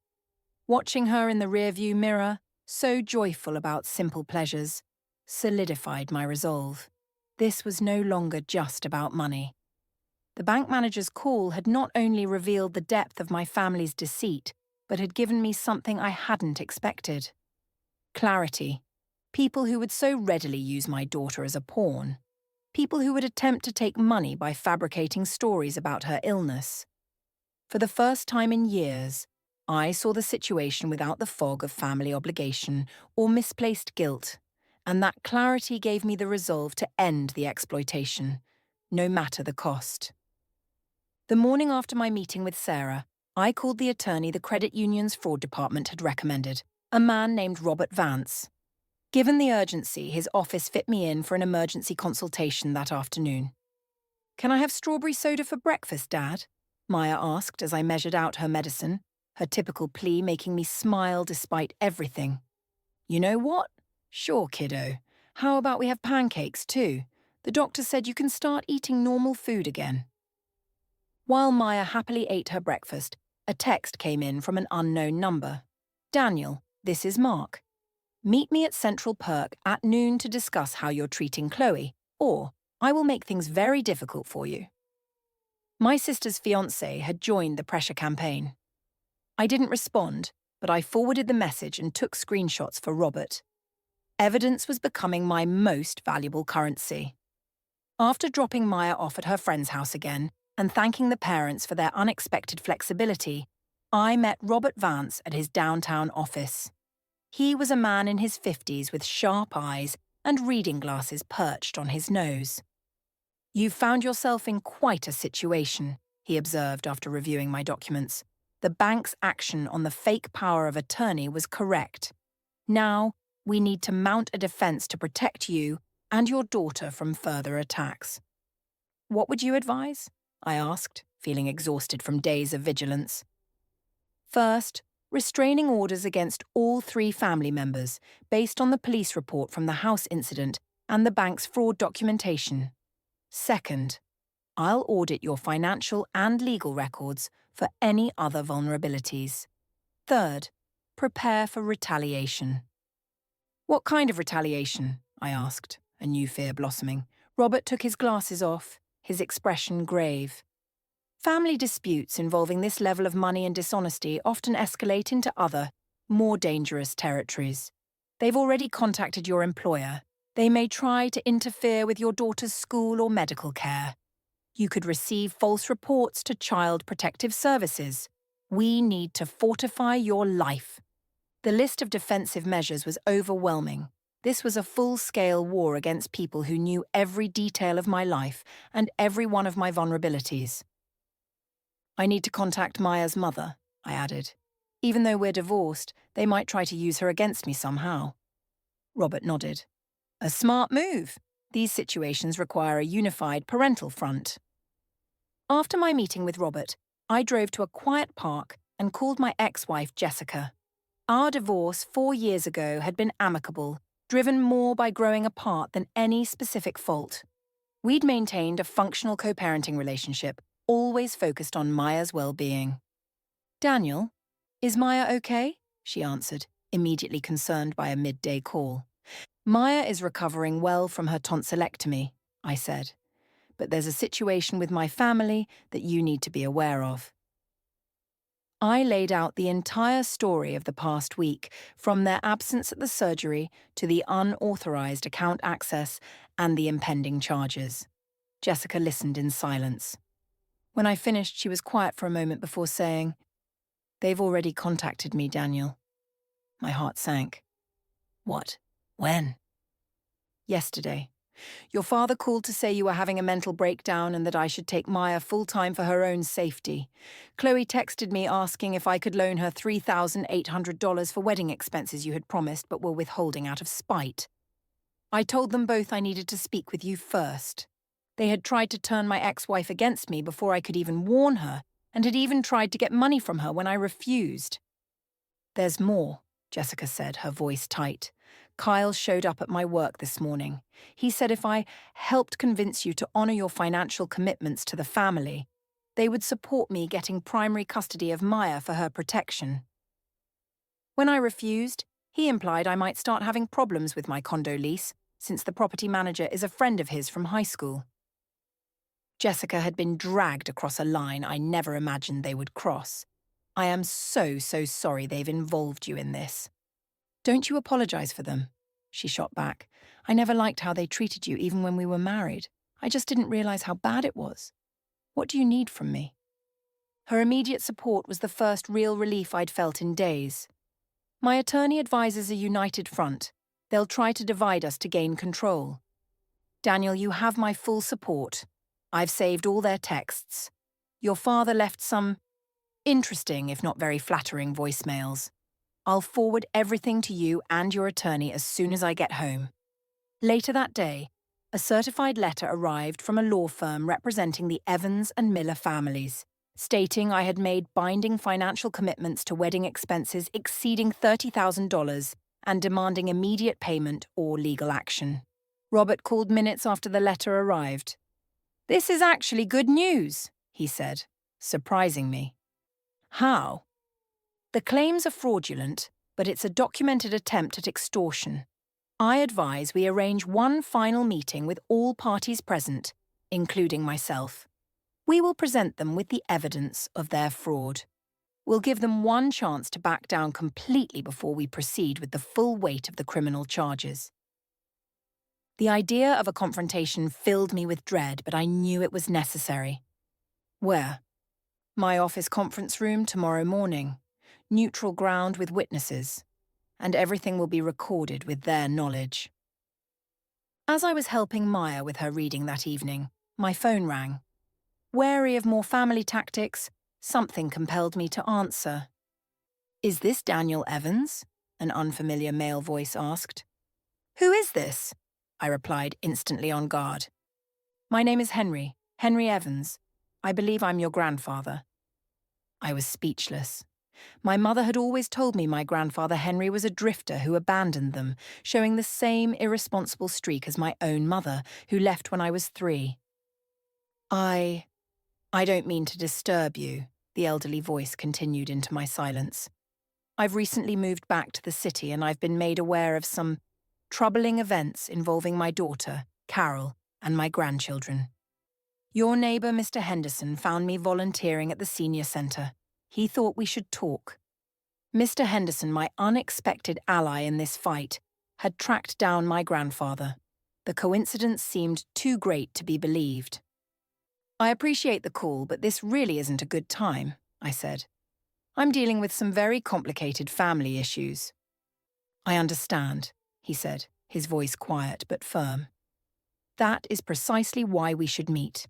Speaker 1: Watching her in the rearview mirror, so joyful about simple pleasures, solidified my resolve. This was no longer just about money. The bank manager's call had not only revealed the depth of my family's deceit, but had given me something I hadn't expected. Clarity. People who would so readily use my daughter as a pawn. People who would attempt to take money by fabricating stories about her illness. For the first time in years, I saw the situation without the fog of family obligation or misplaced guilt, and that clarity gave me the resolve to end the exploitation, no matter the cost. The morning after my meeting with Sarah, I called the attorney the credit union's fraud department had recommended, a man named Robert Vance. Given the urgency, his office fit me in for an emergency consultation that afternoon. "Can I have strawberry soda for breakfast, Dad?" Maya asked as I measured out her medicine, her typical plea making me smile despite everything. "You know what? Sure, kiddo. How about we have pancakes too? The doctor said you can start eating normal food again." While Maya happily ate her breakfast, a text came in from an unknown number. "Daniel, this is Mark. Meet me at Central Perk at noon to discuss how you're treating Chloe, or I will make things very difficult for you." My sister's fiancé had joined the pressure campaign. I didn't respond, but I forwarded the message and took screenshots for Robert. Evidence was becoming my most valuable currency. After dropping Maya off at her friend's house again and thanking the parents for their unexpected flexibility, I met Robert Vance at his downtown office. He was a man in his 50s with sharp eyes and reading glasses perched on his nose. "You've found yourself in quite a situation," he observed after reviewing my documents. "The bank's action on the fake power of attorney was correct. Now, we need to mount a defense to protect you and your daughter from further attacks." "What would you advise?" I asked, feeling exhausted from days of vigilance. First, restraining orders against all 3 family members, based on the police report from the house incident and the bank's fraud documentation. Second, I'll audit your financial and legal records for any other vulnerabilities. Third, prepare for retaliation. What kind of retaliation? I asked, a new fear blossoming. Robert took his glasses off, his expression grave. Family disputes involving this level of money and dishonesty often escalate into other, more dangerous territories. They've already contacted your employer. They may try to interfere with your daughter's school or medical care. You could receive false reports to Child Protective Services. We need to fortify your life. The list of defensive measures was overwhelming. This was a full-scale war against people who knew every detail of my life and every one of my vulnerabilities. I need to contact Maya's mother, I added. Even though we're divorced, they might try to use her against me somehow. Robert nodded. A smart move. These situations require a unified parental front. After my meeting with Robert, I drove to a quiet park and called my ex-wife Jessica. Our divorce 4 years ago had been amicable, driven more by growing apart than any specific fault. We'd maintained a functional co-parenting relationship, always focused on Maya's well-being. Daniel, is Maya okay? She answered, immediately concerned by a midday call. Maya is recovering well from her tonsillectomy, I said. But there's a situation with my family that you need to be aware of. I laid out the entire story of the past week, from their absence at the surgery to the unauthorized account access and the impending charges. Jessica listened in silence. When I finished, she was quiet for a moment before saying, "They've already contacted me, Daniel." My heart sank. What? When? Yesterday. Your father called to say you were having a mental breakdown and that I should take Maya full-time for her own safety. Chloe texted me asking if I could loan her $3,800 for wedding expenses you had promised but were withholding out of spite. I told them both I needed to speak with you first. They had tried to turn my ex-wife against me before I could even warn her, and had even tried to get money from her when I refused. There's more, Jessica said, her voice tight. Kyle showed up at my work this morning. He said if I helped convince you to honor your financial commitments to the family, they would support me getting primary custody of Maya for her protection. When I refused, he implied I might start having problems with my condo lease, since the property manager is a friend of his from high school. Jessica had been dragged across a line I never imagined they would cross. I am so sorry they've involved you in this. Don't you apologize for them, she shot back. I never liked how they treated you even when we were married. I just didn't realize how bad it was. What do you need from me? Her immediate support was the first real relief I'd felt in days. My attorney advises a united front. They'll try to divide us to gain control. Daniel, you have my full support. I've saved all their texts. Your father left some interesting, if not very flattering, voicemails. I'll forward everything to you and your attorney as soon as I get home. Later that day, a certified letter arrived from a law firm representing the Evans and Miller families, stating I had made binding financial commitments to wedding expenses exceeding $30,000 and demanding immediate payment or legal action. Robert called minutes after the letter arrived. "This is actually good news," he said, surprising me. "How?" "The claims are fraudulent, but it's a documented attempt at extortion. I advise we arrange one final meeting with all parties present, including myself. We will present them with the evidence of their fraud. We'll give them one chance to back down completely before we proceed with the full weight of the criminal charges." The idea of a confrontation filled me with dread, but I knew it was necessary. "Where?" "My office conference room tomorrow morning. Neutral ground with witnesses. And everything will be recorded with their knowledge." As I was helping Maya with her reading that evening, my phone rang. Wary of more family tactics, something compelled me to answer. "Is this Daniel Evans?" an unfamiliar male voice asked. "Who is this?" I replied, instantly on guard. "My name is Henry Evans. I believe I'm your grandfather." I was speechless. My mother had always told me my grandfather Henry was a drifter who abandoned them, showing the same irresponsible streak as my own mother, who left when I was 3. I don't mean to disturb you, the elderly voice continued into my silence. I've recently moved back to the city and I've been made aware of some troubling events involving my daughter, Carol, and my grandchildren. Your neighbour, Mr. Henderson, found me volunteering at the senior centre. He thought we should talk. Mr. Henderson, my unexpected ally in this fight, had tracked down my grandfather. The coincidence seemed too great to be believed. I appreciate the call, but this really isn't a good time, I said. I'm dealing with some very complicated family issues. I understand, he said, his voice quiet but firm. That is precisely why we should meet.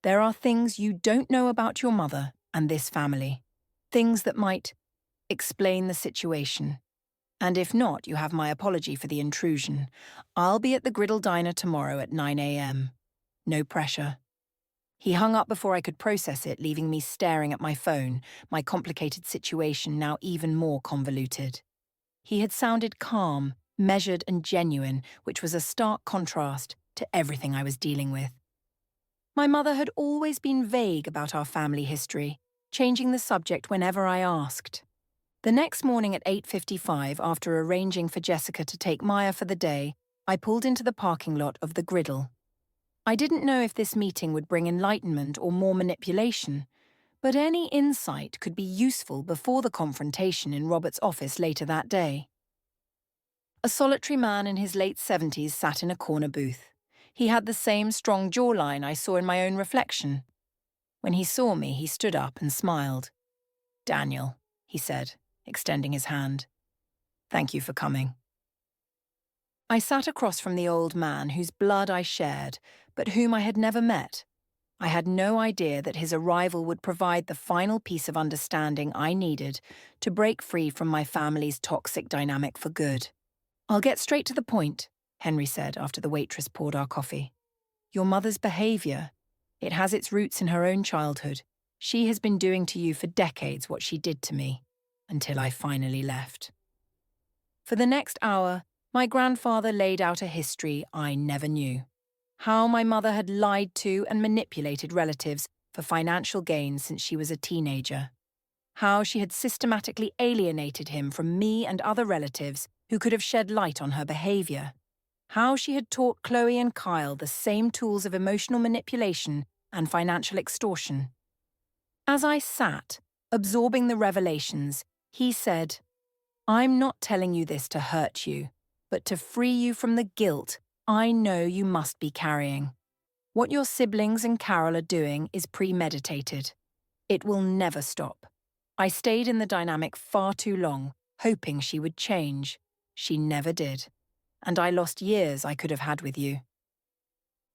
Speaker 1: There are things you don't know about your mother and this family. Things that might explain the situation. And if not, you have my apology for the intrusion. I'll be at the Griddle Diner tomorrow at 9 a.m. No pressure. He hung up before I could process it, leaving me staring at my phone, my complicated situation now even more convoluted. He had sounded calm, measured and genuine, which was a stark contrast to everything I was dealing with. My mother had always been vague about our family history, changing the subject whenever I asked. The next morning at 8:55, after arranging for Jessica to take Maya for the day, I pulled into the parking lot of the Griddle. I didn't know if this meeting would bring enlightenment or more manipulation, but any insight could be useful before the confrontation in Robert's office later that day. A solitary man in his late 70s sat in a corner booth. He had the same strong jawline I saw in my own reflection. When he saw me, he stood up and smiled. "Daniel," he said, extending his hand. "Thank you for coming." I sat across from the old man whose blood I shared, but whom I had never met. I had no idea that his arrival would provide the final piece of understanding I needed to break free from my family's toxic dynamic for good. "I'll get straight to the point," Henry said after the waitress poured our coffee. "Your mother's behaviour, it has its roots in her own childhood. She has been doing to you for decades what she did to me, until I finally left." For the next hour, my grandfather laid out a history I never knew. How my mother had lied to and manipulated relatives for financial gain since she was a teenager. How she had systematically alienated him from me and other relatives who could have shed light on her behaviour. How she had taught Chloe and Kyle the same tools of emotional manipulation and financial extortion. As I sat, absorbing the revelations, he said, "I'm not telling you this to hurt you, but to free you from the guilt I know you must be carrying. What your siblings and Carol are doing is premeditated. It will never stop. I stayed in the dynamic far too long, hoping she would change. She never did. And I lost years I could have had with you."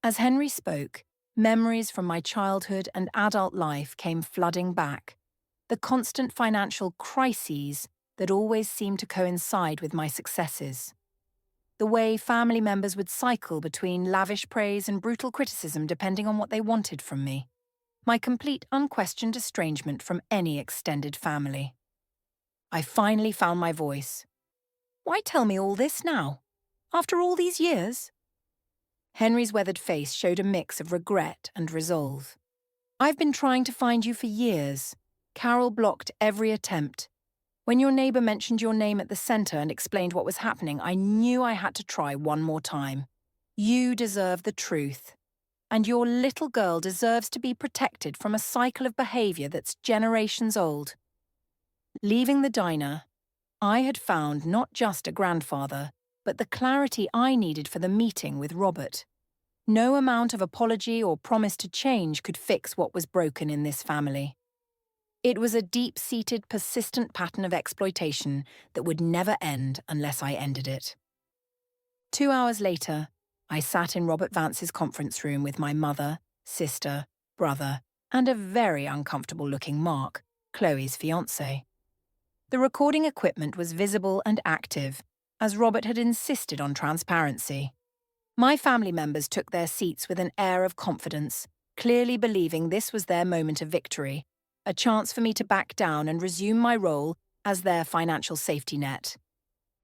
Speaker 1: As Henry spoke, memories from my childhood and adult life came flooding back. The constant financial crises that always seemed to coincide with my successes. The way family members would cycle between lavish praise and brutal criticism depending on what they wanted from me. My complete unquestioned estrangement from any extended family. I finally found my voice. "Why tell me all this now? After all these years?" Henry's weathered face showed a mix of regret and resolve. "I've been trying to find you for years. Carol blocked every attempt. When your neighbour mentioned your name at the centre and explained what was happening, I knew I had to try one more time. You deserve the truth. And your little girl deserves to be protected from a cycle of behaviour that's generations old." Leaving the diner, I had found not just a grandfather, but the clarity I needed for the meeting with Robert. No amount of apology or promise to change could fix what was broken in this family. It was a deep-seated, persistent pattern of exploitation that would never end unless I ended it. 2 hours later, I sat in Robert Vance's conference room with my mother, sister, brother, and a very uncomfortable-looking Mark, Chloe's fiancé. The recording equipment was visible and active, as Robert had insisted on transparency. My family members took their seats with an air of confidence, clearly believing this was their moment of victory, a chance for me to back down and resume my role as their financial safety net.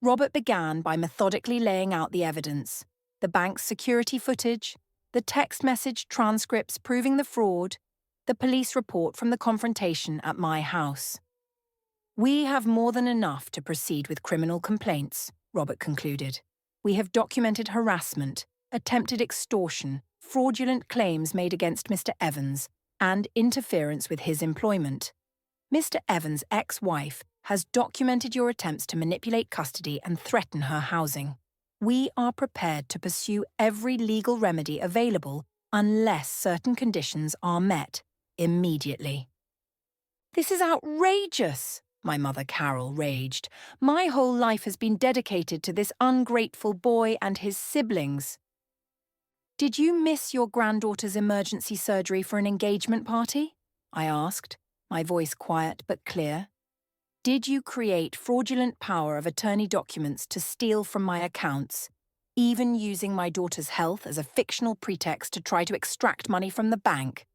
Speaker 1: Robert began by methodically laying out the evidence: the bank's security footage, the text message transcripts proving the fraud, the police report from the confrontation at my house. "We have more than enough to proceed with criminal complaints," Robert concluded. "We have documented harassment, attempted extortion, fraudulent claims made against Mr. Evans, and interference with his employment. Mr. Evans' ex-wife has documented your attempts to manipulate custody and threaten her housing. We are prepared to pursue every legal remedy available unless certain conditions are met immediately." "This is outrageous," my mother Carol raged. "My whole life has been dedicated to this ungrateful boy and his siblings." "Did you miss your granddaughter's emergency surgery for an engagement party?" I asked, my voice quiet but clear. "Did you create fraudulent power of attorney documents to steal from my accounts, even using my daughter's health as a fictional pretext to try to extract money from the bank?"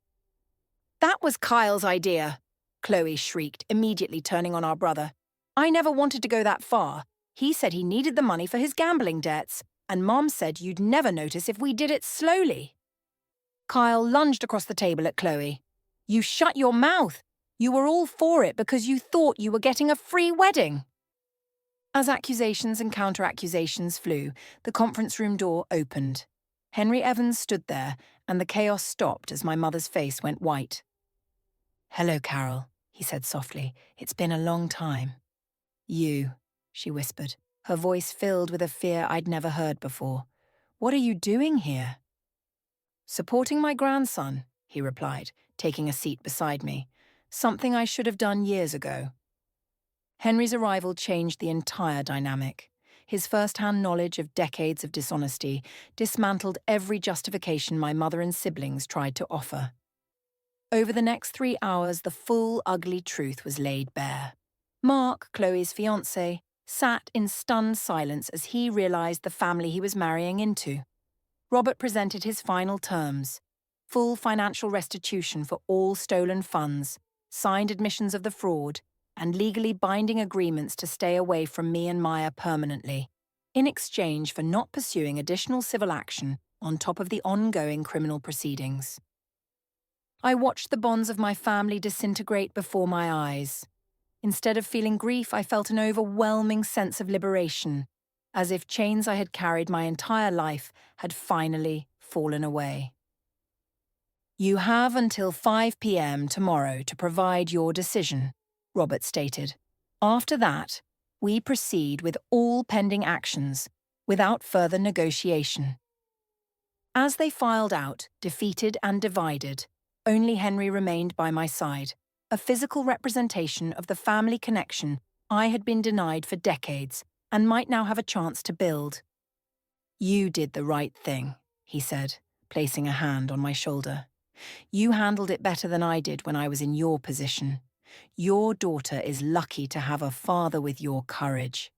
Speaker 1: "That was Kyle's idea," Chloe shrieked, immediately turning on our brother. "I never wanted to go that far. He said he needed the money for his gambling debts, and Mom said you'd never notice if we did it slowly." Kyle lunged across the table at Chloe. "You shut your mouth. You were all for it because you thought you were getting a free wedding." As accusations and counter-accusations flew, the conference room door opened. Henry Evans stood there, and the chaos stopped as my mother's face went white. "Hello, Carol," he said softly. "It's been a long time." "You," she whispered, her voice filled with a fear I'd never heard before. "What are you doing here?" "Supporting my grandson," he replied, taking a seat beside me. "Something I should have done years ago." Henry's arrival changed the entire dynamic. His first-hand knowledge of decades of dishonesty dismantled every justification my mother and siblings tried to offer. Over the next 3 hours, the full, ugly truth was laid bare. Mark, Chloe's fiancé, sat in stunned silence as he realized the family he was marrying into. Robert presented his final terms: full financial restitution for all stolen funds, signed admissions of the fraud, and legally binding agreements to stay away from me and Maya permanently, in exchange for not pursuing additional civil action on top of the ongoing criminal proceedings. I watched the bonds of my family disintegrate before my eyes. Instead of feeling grief, I felt an overwhelming sense of liberation, as if chains I had carried my entire life had finally fallen away. "You have until 5 p.m. tomorrow to provide your decision," Robert stated. "After that, we proceed with all pending actions, without further negotiation." As they filed out, defeated and divided, only Henry remained by my side, a physical representation of the family connection I had been denied for decades and might now have a chance to build. "You did the right thing," he said, placing a hand on my shoulder. "You handled it better than I did when I was in your position. Your daughter is lucky to have a father with your courage."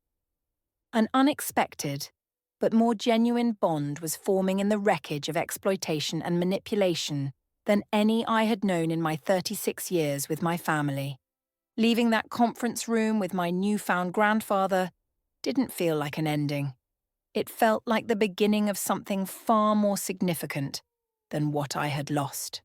Speaker 1: An unexpected, but more genuine bond was forming in the wreckage of exploitation and manipulation than any I had known in my 36 years with my family. Leaving that conference room with my newfound grandfather didn't feel like an ending. It felt like the beginning of something far more significant than what I had lost.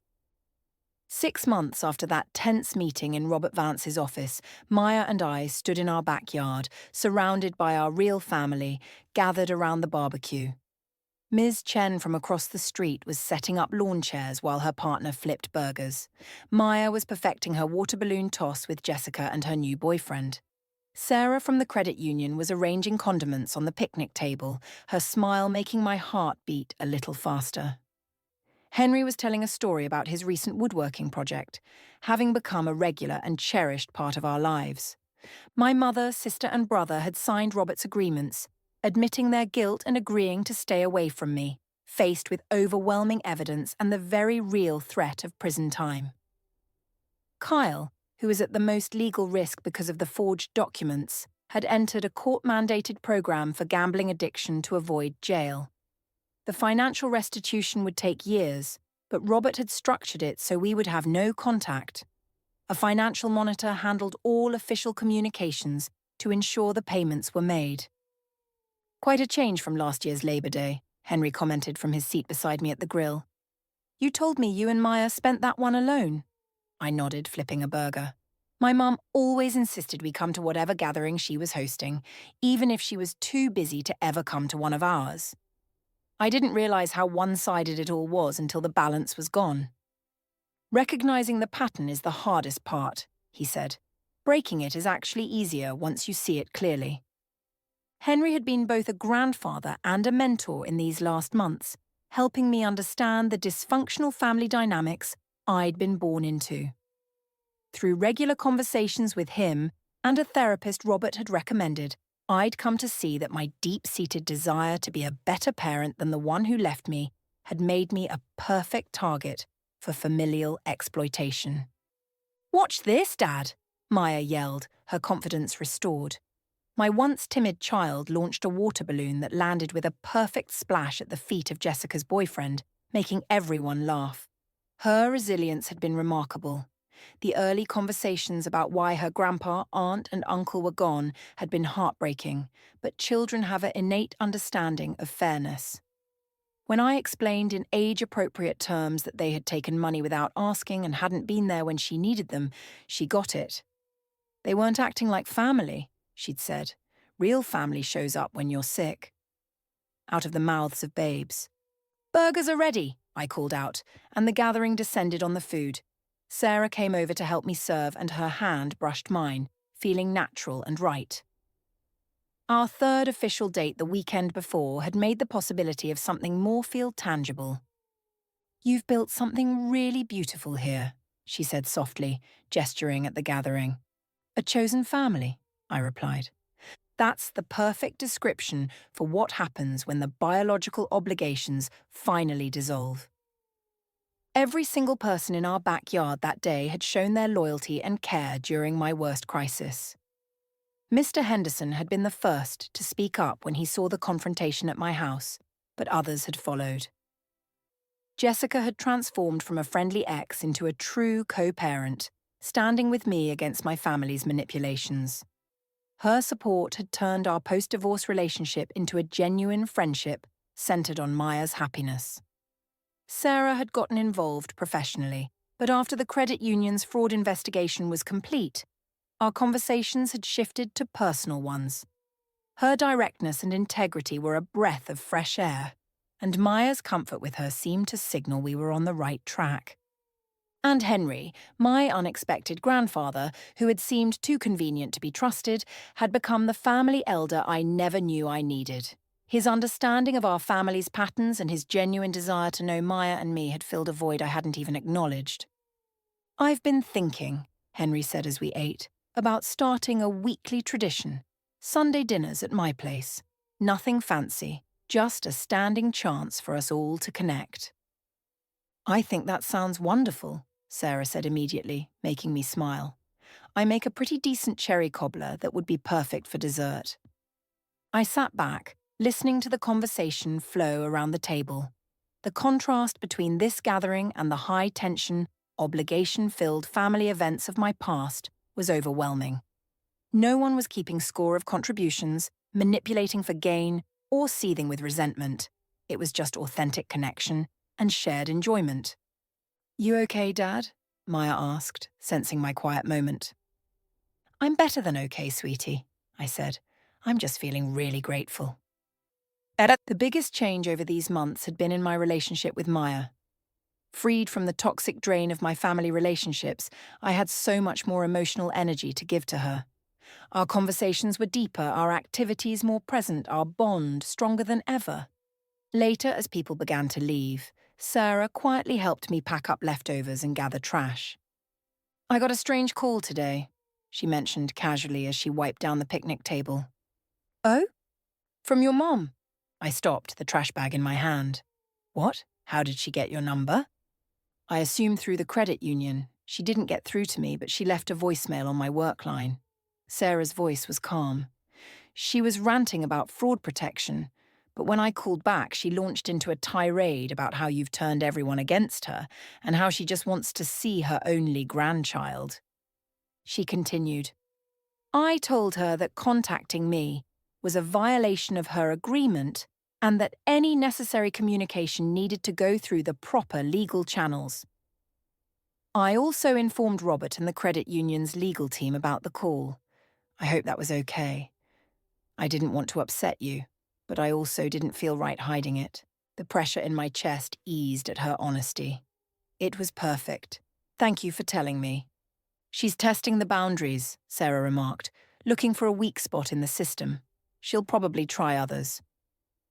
Speaker 1: 6 months after that tense meeting in Robert Vance's office, Maya and I stood in our backyard, surrounded by our real family, gathered around the barbecue. Ms. Chen from across the street was setting up lawn chairs while her partner flipped burgers. Maya was perfecting her water balloon toss with Jessica and her new boyfriend. Sarah from the credit union was arranging condiments on the picnic table, her smile making my heart beat a little faster. Henry was telling a story about his recent woodworking project, having become a regular and cherished part of our lives. My mother, sister, and brother had signed Robert's agreements, admitting their guilt and agreeing to stay away from me, faced with overwhelming evidence and the very real threat of prison time. Kyle, who was at the most legal risk because of the forged documents, had entered a court-mandated program for gambling addiction to avoid jail. The financial restitution would take years, but Robert had structured it so we would have no contact. A financial monitor handled all official communications to ensure the payments were made. Quite a change from last year's Labor Day, Henry commented from his seat beside me at the grill. You told me you and Maya spent that one alone. I nodded, flipping a burger. My mum always insisted we come to whatever gathering she was hosting, even if she was too busy to ever come to one of ours. I didn't realize how one-sided it all was until the balance was gone. Recognizing the pattern is the hardest part, he said. Breaking it is actually easier once you see it clearly. Henry had been both a grandfather and a mentor in these last months, helping me understand the dysfunctional family dynamics I'd been born into. Through regular conversations with him and a therapist Robert had recommended, I'd come to see that my deep-seated desire to be a better parent than the one who left me had made me a perfect target for familial exploitation. "Watch this, Dad!" Maya yelled, her confidence restored. My once timid child launched a water balloon that landed with a perfect splash at the feet of Jessica's boyfriend, making everyone laugh. Her resilience had been remarkable. The early conversations about why her grandpa, aunt, and uncle were gone had been heartbreaking, but children have an innate understanding of fairness. When I explained in age-appropriate terms that they had taken money without asking and hadn't been there when she needed them, she got it. They weren't acting like family, she'd said. Real family shows up when you're sick. Out of the mouths of babes. "Burgers are ready," I called out, and the gathering descended on the food. Sarah came over to help me serve and her hand brushed mine, feeling natural and right. Our third official date the weekend before had made the possibility of something more feel tangible. "You've built something really beautiful here," she said softly, gesturing at the gathering. "A chosen family," I replied. That's the perfect description for what happens when the biological obligations finally dissolve. Every single person in our backyard that day had shown their loyalty and care during my worst crisis. Mr. Henderson had been the first to speak up when he saw the confrontation at my house, but others had followed. Jessica had transformed from a friendly ex into a true co-parent, standing with me against my family's manipulations. Her support had turned our post-divorce relationship into a genuine friendship centered on Maya's happiness. Sarah had gotten involved professionally, but after the credit union's fraud investigation was complete, our conversations had shifted to personal ones. Her directness and integrity were a breath of fresh air, and Maya's comfort with her seemed to signal we were on the right track. And Henry, my unexpected grandfather, who had seemed too convenient to be trusted, had become the family elder I never knew I needed. His understanding of our family's patterns and his genuine desire to know Maya and me had filled a void I hadn't even acknowledged. "I've been thinking," Henry said as we ate, "about starting a weekly tradition. Sunday dinners at my place. Nothing fancy, just a standing chance for us all to connect." "I think that sounds wonderful," Sarah said immediately, making me smile. "I make a pretty decent cherry cobbler that would be perfect for dessert." I sat back, listening to the conversation flow around the table. The contrast between this gathering and the high-tension, obligation-filled family events of my past was overwhelming. No one was keeping score of contributions, manipulating for gain, or seething with resentment. It was just authentic connection and shared enjoyment. "You okay, Dad?" Maya asked, sensing my quiet moment. "I'm better than okay, sweetie," I said. "I'm just feeling really grateful." The biggest change over these months had been in my relationship with Maya. Freed from the toxic drain of my family relationships, I had so much more emotional energy to give to her. Our conversations were deeper, our activities more present, our bond stronger than ever. Later, as people began to leave, Sarah quietly helped me pack up leftovers and gather trash. "I got a strange call today," she mentioned casually as she wiped down the picnic table. "Oh? From your mom?" I stopped, the trash bag in my hand. "What? How did she get your number?" "I assumed through the credit union. She didn't get through to me, but she left a voicemail on my work line." Sarah's voice was calm. She was ranting about fraud protection, but when I called back, she launched into a tirade about how you've turned everyone against her and how she just wants to see her only grandchild. she continued. I told her that contacting me was a violation of her agreement and that any necessary communication needed to go through the proper legal channels. I also informed Robert and the credit union's legal team about the call. I hope that was okay. I didn't want to upset you, but I also didn't feel right hiding it. The pressure in my chest eased at her honesty. It was perfect. Thank you for telling me. She's testing the boundaries, Sarah remarked, looking for a weak spot in the system. She'll probably try others.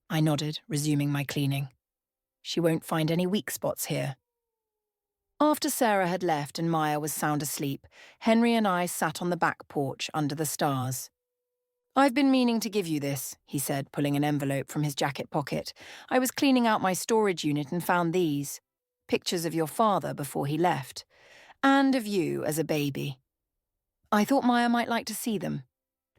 Speaker 1: I nodded, resuming my cleaning. She won't find any weak spots here. After Sarah had left and Maya was sound asleep, Henry and I sat on the back porch under the stars. I've been meaning to give you this, he said, pulling an envelope from his jacket pocket. I was cleaning out my storage unit and found these. Pictures of your father before he left. And of you as a baby. I thought Maya might like to see them.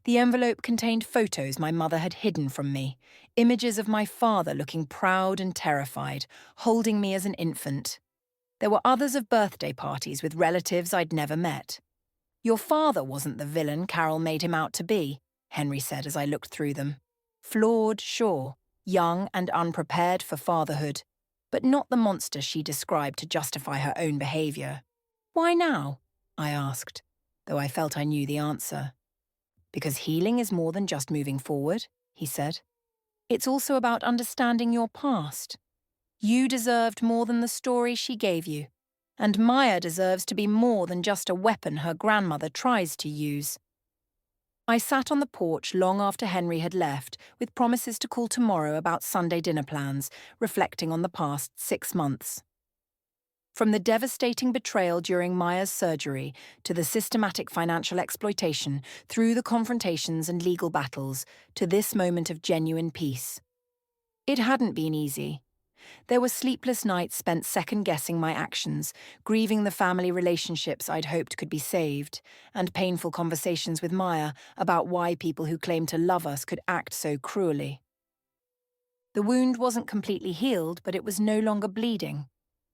Speaker 1: The envelope contained photos my mother had hidden from me, images of my father looking proud and terrified, holding me as an infant. There were others of birthday parties with relatives I'd never met. Your father wasn't the villain Carol made him out to be, Henry said as I looked through them. Flawed, sure, young and unprepared for fatherhood, but not the monster she described to justify her own behaviour. Why now? I asked, though I felt I knew the answer. Because healing is more than just moving forward, he said. It's also about understanding your past. You deserved more than the story she gave you, and Maya deserves to be more than just a weapon her grandmother tries to use. I sat on the porch long after Henry had left, with promises to call tomorrow about Sunday dinner plans, reflecting on the past 6 months. From the devastating betrayal during Maya's surgery to the systematic financial exploitation, through the confrontations and legal battles, to this moment of genuine peace. It hadn't been easy. There were sleepless nights spent second-guessing my actions, grieving the family relationships I'd hoped could be saved, and painful conversations with Maya about why people who claimed to love us could act so cruelly. The wound wasn't completely healed, but it was no longer bleeding.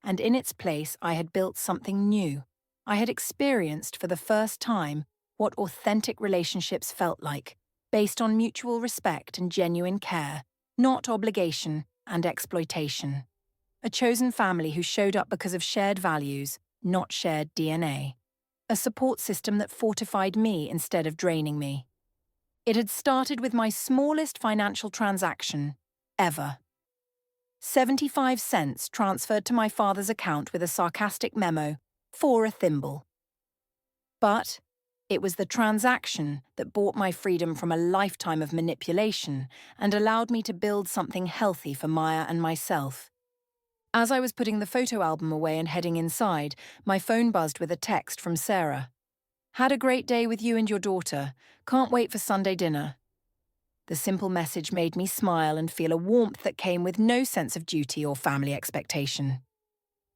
Speaker 1: And in its place, I had built something new. I had experienced for the first time what authentic relationships felt like, based on mutual respect and genuine care, not obligation and exploitation. A chosen family who showed up because of shared values, not shared DNA. A support system that fortified me instead of draining me. It had started with my smallest financial transaction ever. 75 cents transferred to my father's account with a sarcastic memo, for a thimble. But it was the transaction that bought my freedom from a lifetime of manipulation and allowed me to build something healthy for Maya and myself. As I was putting the photo album away and heading inside, my phone buzzed with a text from Sarah. Had a great day with you and your daughter. Can't wait for Sunday dinner. The simple message made me smile and feel a warmth that came with no sense of duty or family expectation.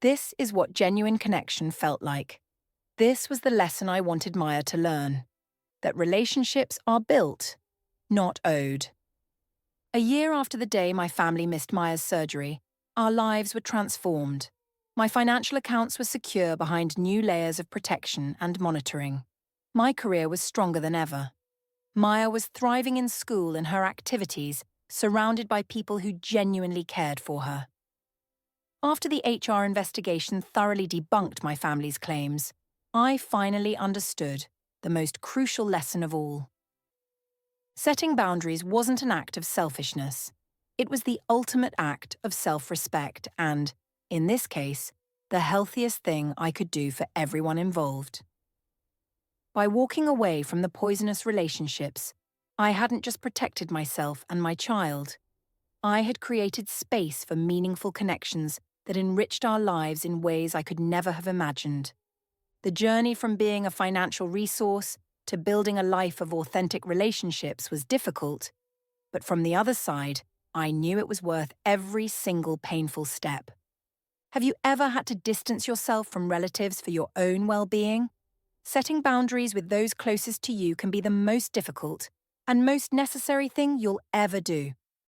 Speaker 1: This is what genuine connection felt like. This was the lesson I wanted Maya to learn. That relationships are built, not owed. A year after the day my family missed Maya's surgery, our lives were transformed. My financial accounts were secure behind new layers of protection and monitoring. My career was stronger than ever. Maya was thriving in school and her activities, surrounded by people who genuinely cared for her. After the HR investigation thoroughly debunked my family's claims, I finally understood the most crucial lesson of all. Setting boundaries wasn't an act of selfishness. It was the ultimate act of self-respect and, in this case, the healthiest thing I could do for everyone involved. By walking away from the poisonous relationships, I hadn't just protected myself and my child. I had created space for meaningful connections that enriched our lives in ways I could never have imagined. The journey from being a financial resource to building a life of authentic relationships was difficult, but from the other side, I knew it was worth every single painful step. Have you ever had to distance yourself from relatives for your own well-being? Setting boundaries with those closest to you can be the most difficult and most necessary thing you'll ever do.